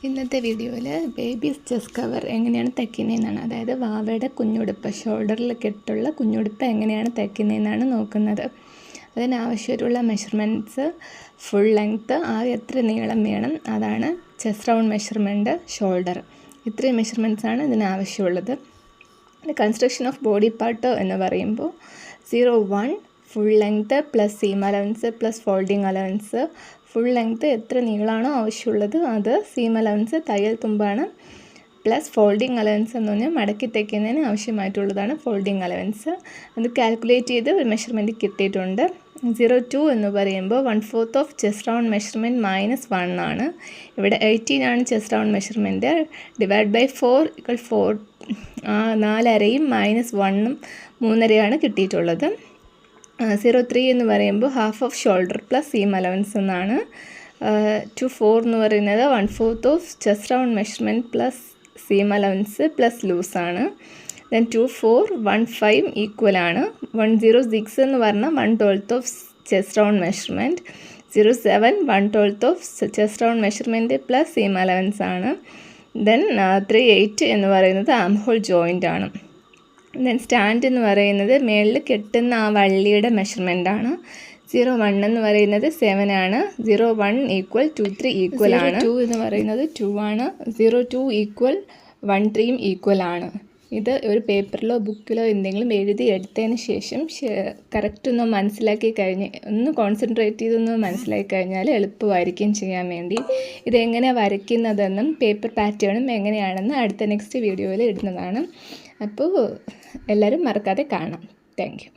ഇന്നത്തെ വീഡിയോയിൽ babies chest cover എങ്ങനെയാണ് തയ്ക്കുന്നതെന്നാണ്, അതായത് വാവയുടെ കുഞ്ഞുടുപ്പ്, ഷോൾഡറിൽ കെട്ടുള്ള കുഞ്ഞുടുപ്പ് എങ്ങനെയാണ് തയ്ക്കുന്നതെന്നാണ് നോക്കുന്നത്. അതിനാവശ്യമായിട്ടുള്ള മെഷർമെൻറ്റ്സ്, ഫുൾ ലെങ്ത്ത്, എത്ര നീളം വേണം, അതാണ് ചെസ്റ്റ് റൗണ്ട് മെഷർമെൻറ്റ്, ഷോൾഡർ, ഇത്രയും മെഷർമെൻറ്റ്സാണ് ഇതിനാവശ്യമുള്ളത്. കൺസ്ട്രക്ഷൻ ഓഫ് ബോഡി പാർട്ട് എന്ന് പറയുമ്പോൾ 0-1 full length plus seam allowance plus folding allowance. Full length എത്ര നീളമാണോ ആവശ്യമുള്ളത് അത്, സീം അലവൻസ് തയ്യൽ തുമ്പാണ്, പ്ലസ് ഫോൾഡിങ് അലവൻസ് എന്ന് പറഞ്ഞാൽ മടക്കി തയ്ക്കുന്നതിന് ആവശ്യമായിട്ടുള്ളതാണ് ഫോൾഡിങ് അലവൻസ്. അത് കാൽക്കുലേറ്റ് ചെയ്ത് ഒരു മെഷർമെൻറ്റ് കിട്ടിയിട്ടുണ്ട്. 0-2 എന്ന് പറയുമ്പോൾ 1/4 ഓഫ് ചെസ്റ്റ് റൗണ്ട് മെഷർമെൻറ്റ് -1 ആണ്. ഇവിടെ 18 ആണ് chest round measurement. Divide by 4 = 4. 4.5യും -1ഉം 3.5യാണ് കിട്ടിയിട്ടുള്ളത്. 0-3 എന്ന് പറയുമ്പോൾ 1/2 of shoulder plus seam allowance എന്നാണ്. 2-4 എന്ന് പറയുന്നത് 1/4 of chest round measurement plus seam allowance plus ലൂസാണ്. ദെൻ 2-4 1/5 ഈക്വലാണ്. 106 എന്ന് പറഞ്ഞാൽ 1/12 of chest round measurement. 0-7 1/12 of chest round measurement plus seam allowance ആണ്. ദെൻ 3-8 എന്ന് പറയുന്നത് ആം ഹോൾ ജോയിൻ്റ് ആണ്. ദെൻ സ്റ്റാൻഡ് എന്ന് പറയുന്നത് മേളിൽ കെട്ടുന്ന വള്ളിയുടെ മെഷർമെൻറ്റാണ്. 0-1 എന്ന് പറയുന്നത് 7 ആണ്. 0-1 = 2-3 ഈക്വൽ ആണ്. 2 എന്ന് പറയുന്നത് 2 ആണ്. 0-2 = 1-3 ഈക്വൽ ആണ്. ഇത് ഒരു പേപ്പറിലോ ബുക്കിലോ എന്തെങ്കിലും എഴുതി എടുത്തതിന് ശേഷം കറക്റ്റ് ഒന്ന് മനസ്സിലാക്കി ഒന്ന് കോൺസെൻട്രേറ്റ് ചെയ്തൊന്ന് മനസ്സിലാക്കി കഴിഞ്ഞാൽ എളുപ്പമായിരിക്കും ചെയ്യാൻ വേണ്ടി. ഇതെങ്ങനെ വരയ്ക്കുന്നതെന്നും പേപ്പർ പാറ്റേണും എങ്ങനെയാണെന്ന് അടുത്ത നെക്സ്റ്റ് വീഡിയോയിൽ ഇടുന്നതാണ്. അപ്പോൾ എല്ലാവരും മറക്കാതെ കാണാം. Thank you.